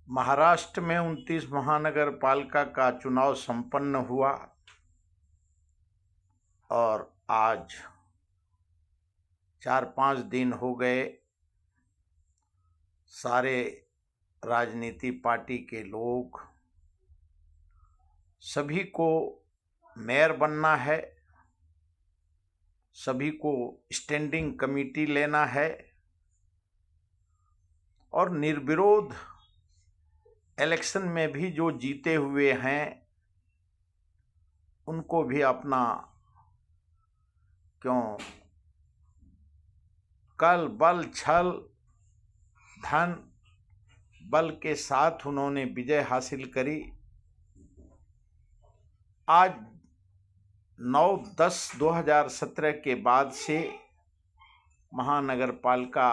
महाराष्ट्र में 29 महानगर पालिका का चुनाव संपन्न हुआ और आज 4-5 दिन हो गए। सारे राजनीति पार्टी के लोग सभी को मेयर बनना है, सभी को स्टैंडिंग कमेटी लेना है और निर्विरोध इलेक्शन में भी जो जीते हुए हैं उनको भी अपना कल बल छल धन बल के साथ उन्होंने विजय हासिल करी। आज 9/10/2017 के बाद से महानगर पालिका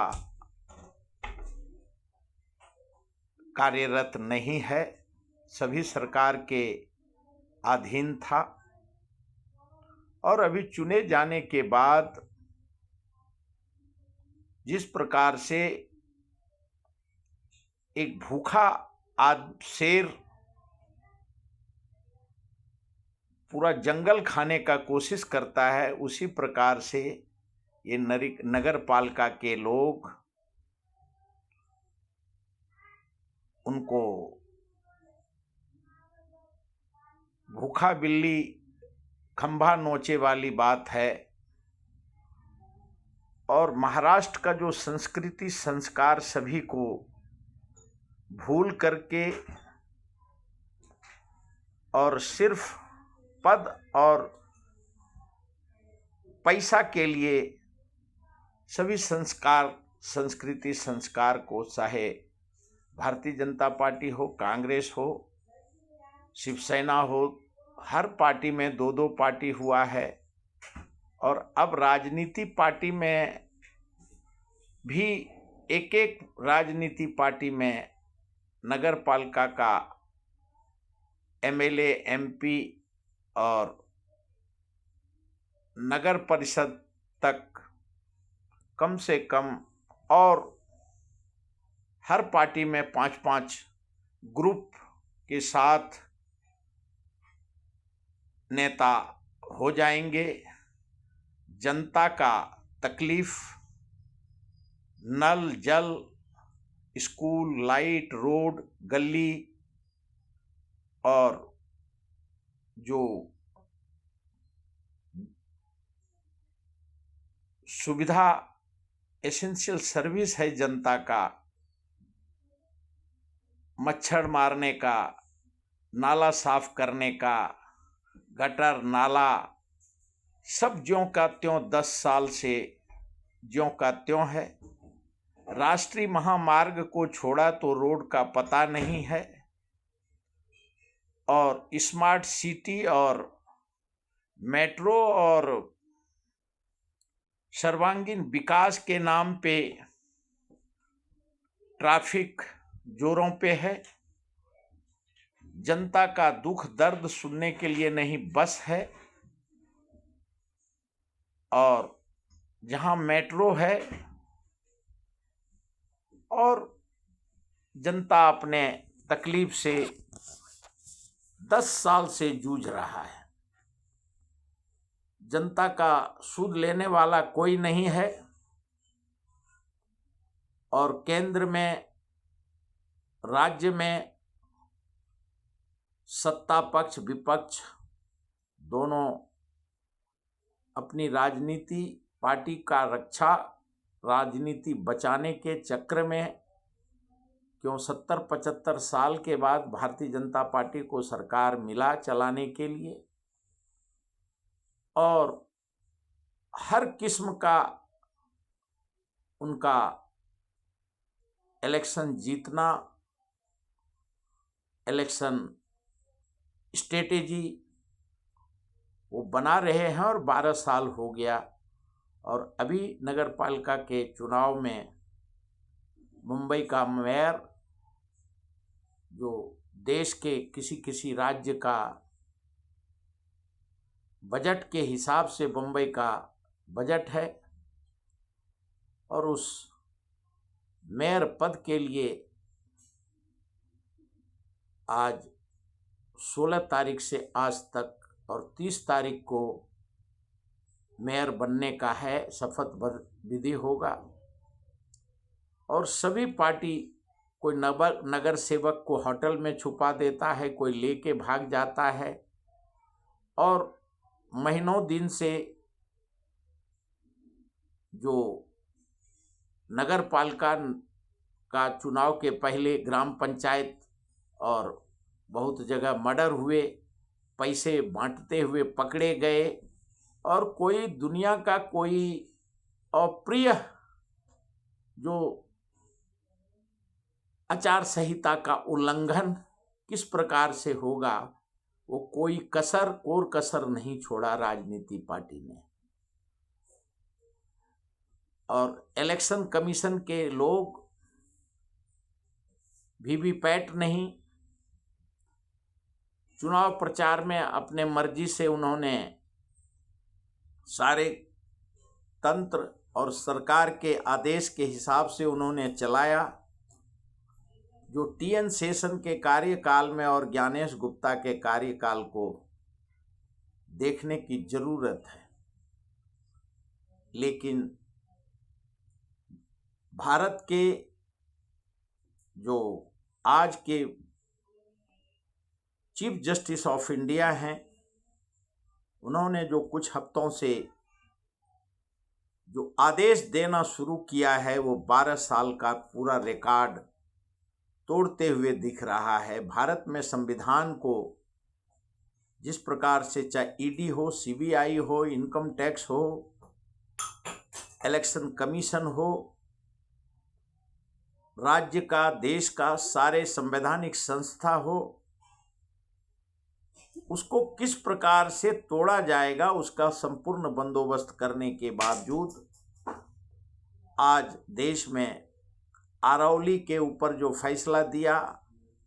कार्यरत नहीं है, सभी सरकार के अधीन था और अभी चुने जाने के बाद जिस प्रकार से एक भूखा शेर पूरा जंगल खाने का कोशिश करता है, उसी प्रकार से ये नगर पालिका के लोग उनको भूखा बिल्ली खंभा नोचे वाली बात है। और महाराष्ट्र का जो संस्कृति संस्कार सभी को भूल करके और सिर्फ पद और पैसा के लिए सभी संस्कृति संस्कार को, चाहे भारतीय जनता पार्टी हो, कांग्रेस हो, शिवसेना हो, हर पार्टी में 2-2 पार्टी हुआ है और अब राजनीति पार्टी में भी एक राजनीति पार्टी में नगर पालिका का एमएलए, एमपी और नगर परिषद तक कम से कम और हर पार्टी में 5-5 ग्रुप के साथ नेता हो जाएंगे। जनता का तकलीफ, नल जल, स्कूल, लाइट, रोड, गली और जो सुविधा एसेंशियल सर्विस है जनता का, मच्छर मारने का, नाला साफ करने का, गटर नाला, सब ज्यों का त्यों 10 साल से ज्यों का त्यों है। राष्ट्रीय महामार्ग को छोड़ा तो रोड का पता नहीं है और स्मार्ट सिटी और मेट्रो और सर्वांगीण विकास के नाम पे ट्रैफिक जोरों पे है। जनता का दुख दर्द सुनने के लिए नहीं बस है और जहां मेट्रो है और जनता अपने तकलीफ से 10 साल से जूझ रहा है, जनता का सुध लेने वाला कोई नहीं है और केंद्र में, राज्य में सत्ता पक्ष विपक्ष दोनों अपनी राजनीति पार्टी का रक्षा, राजनीति बचाने के चक्र में, क्यों 70-75 साल के बाद भारतीय जनता पार्टी को सरकार मिला चलाने के लिए और हर किस्म का उनका इलेक्शन जीतना, इलेक्शन स्ट्रेटेजी वो बना रहे हैं और 12 साल हो गया। और अभी नगर पालिका के चुनाव में मुंबई का मेयर, जो देश के किसी राज्य का बजट के हिसाब से मुंबई का बजट है और उस मेयर पद के लिए आज 16 तारीख से आज तक और 30 तारीख को मेयर बनने का है, शपथ विधि होगा। और सभी पार्टी, कोई नगर सेवक को होटल में छुपा देता है, कोई लेके भाग जाता है, और महीनों दिन से जो नगर पालिका का चुनाव के पहले ग्राम पंचायत और बहुत जगह मर्डर हुए, पैसे बांटते हुए पकड़े गए, और कोई दुनिया का कोई अप्रिय जो आचार संहिता का उल्लंघन किस प्रकार से होगा, वो कोई कसर नहीं छोड़ा राजनीति पार्टी ने। और इलेक्शन कमीशन के लोग वीवीपैट नहीं, चुनाव प्रचार में अपने मर्जी से उन्होंने सारे तंत्र और सरकार के आदेश के हिसाब से उन्होंने चलाया। जो टीएन शेषन के कार्यकाल में और ज्ञानेश गुप्ता के कार्यकाल को देखने की जरूरत है। लेकिन भारत के जो आज के चीफ जस्टिस ऑफ इंडिया हैं, उन्होंने जो कुछ हफ्तों से जो आदेश देना शुरू किया है, वो 12 साल का पूरा रिकॉर्ड तोड़ते हुए दिख रहा है। भारत में संविधान को जिस प्रकार से, चाहे ईडी हो, सीबीआई हो, इनकम टैक्स हो, इलेक्शन कमीशन हो, राज्य का, देश का सारे संवैधानिक संस्था हो, उसको किस प्रकार से तोड़ा जाएगा, उसका संपूर्ण बंदोबस्त करने के बावजूद आज देश में आरवली के ऊपर जो फैसला दिया,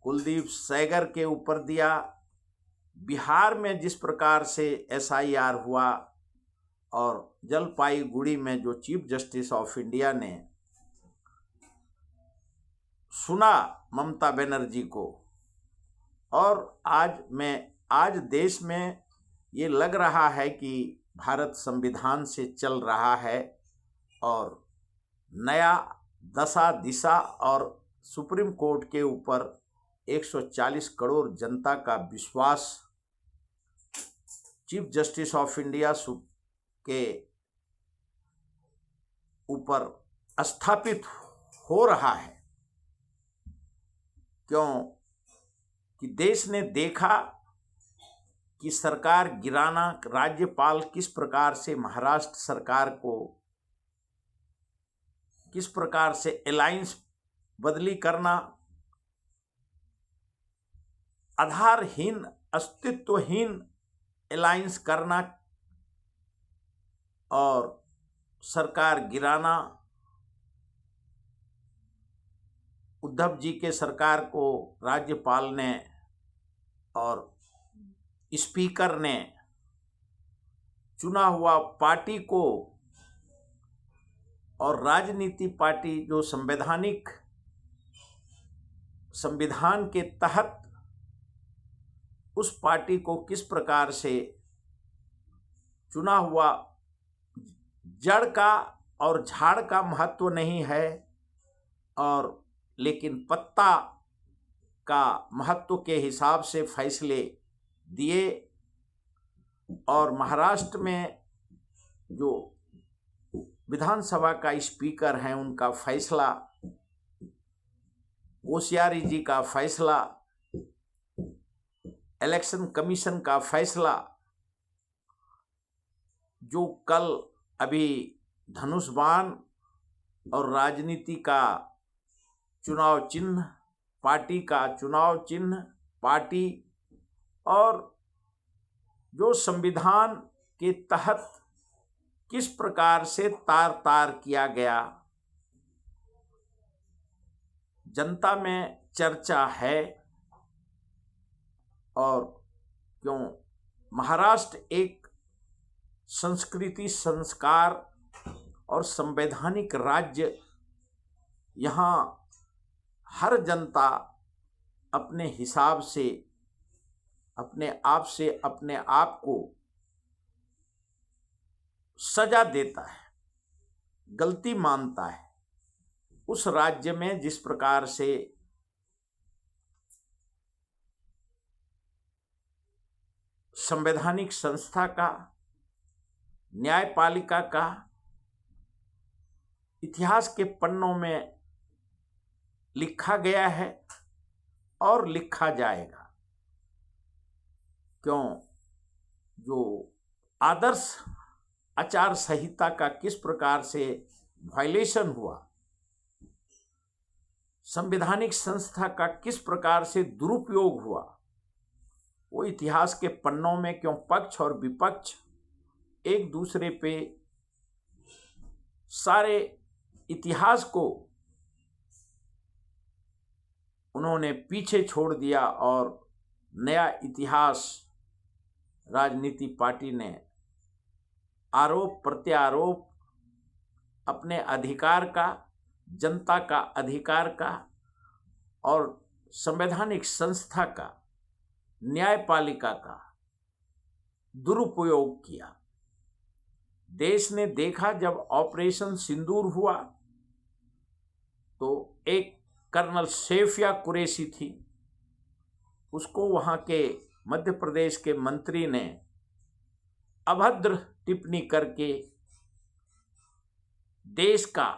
कुलदीप सेंगर के ऊपर दिया, बिहार में जिस प्रकार से एसआईआर हुआ, और जलपाईगुड़ी में जो चीफ जस्टिस ऑफ इंडिया ने सुना ममता बनर्जी को, और आज देश में ये लग रहा है कि भारत संविधान से चल रहा है, और नया दशा दिशा और सुप्रीम कोर्ट के ऊपर 140 करोड़ जनता का विश्वास चीफ जस्टिस ऑफ इंडिया के ऊपर स्थापित हो रहा है। क्यों कि देश ने देखा कि सरकार गिराना, राज्यपाल किस प्रकार से महाराष्ट्र सरकार को किस प्रकार से अलायंस बदली करना, आधारहीन, अस्तित्वहीन अलायंस करना और सरकार गिराना, उद्धव जी के सरकार को राज्यपाल ने और स्पीकर ने चुना हुआ पार्टी को और राजनीति पार्टी जो संविधान के तहत उस पार्टी को किस प्रकार से चुना हुआ, जड़ का और झाड़ का महत्व नहीं है, और लेकिन पत्ता का महत्व के हिसाब से फैसले दिए। और महाराष्ट्र में जो विधानसभा का स्पीकर हैं, उनका फैसला, कोश्यारी जी का फैसला, इलेक्शन कमीशन का फैसला, जो कल अभी धनुष बाण और राजनीति का चुनाव चिन्ह, पार्टी का चुनाव चिन्ह पार्टी, और जो संविधान के तहत किस प्रकार से तार तार किया गया, जनता में चर्चा है। और क्यों महाराष्ट्र एक संस्कृति, संस्कार और संवैधानिक राज्य, यहाँ हर जनता अपने हिसाब से अपने आप को सजा देता है, गलती मानता है। उस राज्य में जिस प्रकार से संवैधानिक संस्था का, न्यायपालिका का इतिहास के पन्नों में लिखा गया है और लिखा जाएगा। क्यों, जो आदर्श आचार संहिता का किस प्रकार से वायलेशन हुआ, संवैधानिक संस्था का किस प्रकार से दुरुपयोग हुआ, वो इतिहास के पन्नों में क्यों पक्ष और विपक्ष एक दूसरे पे सारे इतिहास को उन्होंने पीछे छोड़ दिया और नया इतिहास राजनीति पार्टी ने आरोप प्रत्यारोप अपने अधिकार का, जनता का अधिकार का और संवैधानिक संस्था का, न्यायपालिका का दुरुपयोग किया। देश ने देखा जब ऑपरेशन सिंदूर हुआ तो एक कर्नल सैफिया कुरैशी थी, उसको वहां के मध्य प्रदेश के मंत्री ने अभद्र टिप्पणी करके देश का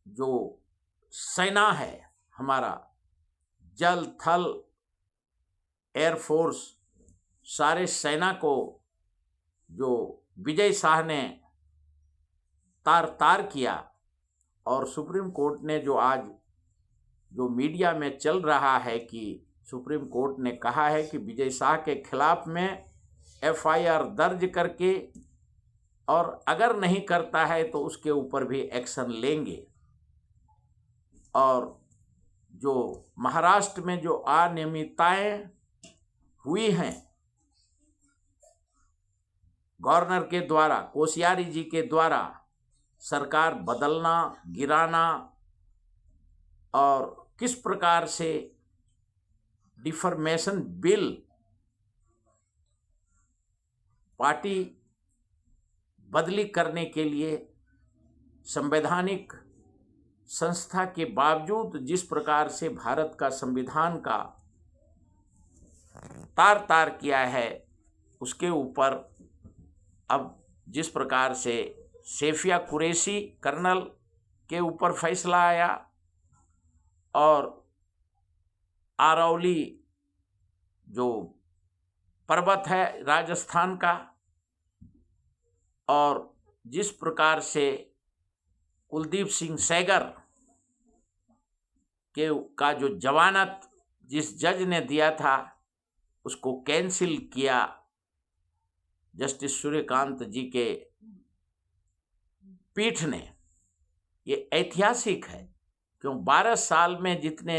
जो सेना है, हमारा जल थल एयरफोर्स, सारे सेना को जो विजय शाह ने तार तार किया। और सुप्रीम कोर्ट ने जो मीडिया में चल रहा है कि सुप्रीम कोर्ट ने कहा है कि विजय शाह के खिलाफ में एफआईआर दर्ज करके, और अगर नहीं करता है तो उसके ऊपर भी एक्शन लेंगे। और जो महाराष्ट्र में जो अनियमितताएं हुई हैं गवर्नर के द्वारा, कोश्यारी जी के द्वारा सरकार बदलना, गिराना, और किस प्रकार से डिफॉर्मेशन बिल पार्टी बदली करने के लिए संवैधानिक संस्था के बावजूद जिस प्रकार से भारत का संविधान का तार तार किया है, उसके ऊपर अब जिस प्रकार से सैफिया कुरैशी कर्नल के ऊपर फैसला आया और आरौली जो पर्वत है राजस्थान का, और जिस प्रकार से कुलदीप सिंह सेंगर का जो जमानत जिस जज ने दिया था उसको कैंसिल किया जस्टिस सूर्यकांत जी के पीठ ने। ये ऐतिहासिक है, क्यों 12 साल में जितने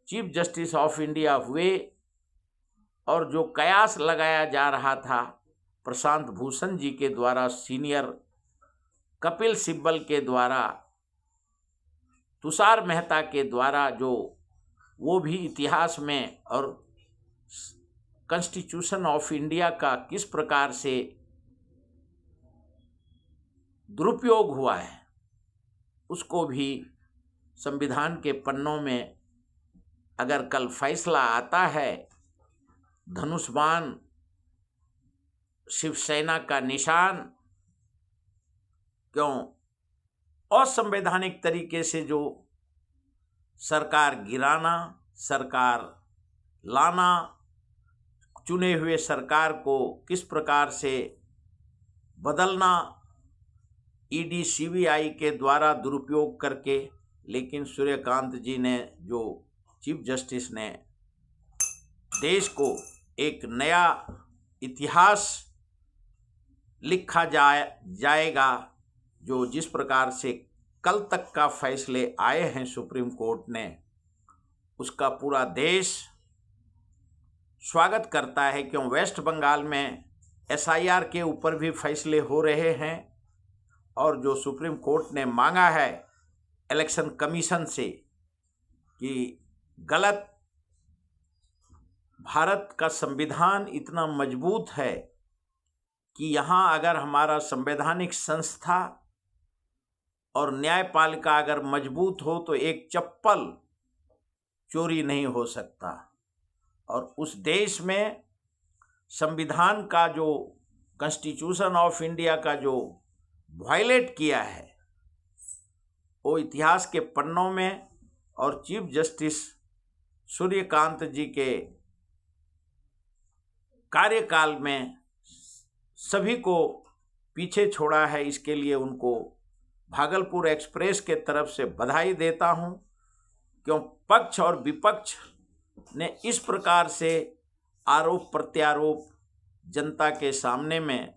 चीफ जस्टिस ऑफ इंडिया हुए और जो कयास लगाया जा रहा था प्रशांत भूषण जी के द्वारा, सीनियर कपिल सिब्बल के द्वारा, तुषार मेहता के द्वारा, जो वो भी इतिहास में, और कॉन्स्टिट्यूशन ऑफ इंडिया का किस प्रकार से दुरुपयोग हुआ है, उसको भी संविधान के पन्नों में अगर कल फैसला आता है, धनुष्बाण शिवसेना का निशान, क्यों असंवैधानिक तरीके से जो सरकार गिराना, सरकार लाना, चुने हुए सरकार को किस प्रकार से बदलना, ईडी सीबीआई के द्वारा दुरुपयोग करके। लेकिन सूर्यकांत जी ने, जो चीफ जस्टिस ने, देश को एक नया इतिहास लिखा जाएगा। जो जिस प्रकार से कल तक का फैसले आए हैं सुप्रीम कोर्ट ने, उसका पूरा देश स्वागत करता है। क्यों वेस्ट बंगाल में एसआईआर के ऊपर भी फैसले हो रहे हैं, और जो सुप्रीम कोर्ट ने मांगा है इलेक्शन कमीशन से कि गलत। भारत का संविधान इतना मजबूत है कि यहाँ अगर हमारा संवैधानिक संस्था और न्यायपालिका अगर मजबूत हो तो एक चप्पल चोरी नहीं हो सकता। और उस देश में संविधान का जो कॉन्स्टिट्यूशन ऑफ इंडिया का जो वायलेट किया है वो इतिहास के पन्नों में और चीफ जस्टिस सूर्यकांत जी के कार्यकाल में सभी को पीछे छोड़ा है। इसके लिए उनको भागलपुर एक्सप्रेस के तरफ से बधाई देता हूं, क्यों पक्ष और विपक्ष ने इस प्रकार से आरोप प्रत्यारोप जनता के सामने में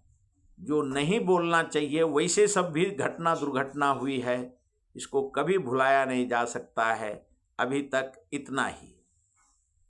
जो नहीं बोलना चाहिए वैसे सब भी घटना दुर्घटना हुई है, इसको कभी भुलाया नहीं जा सकता है। अभी तक इतना ही।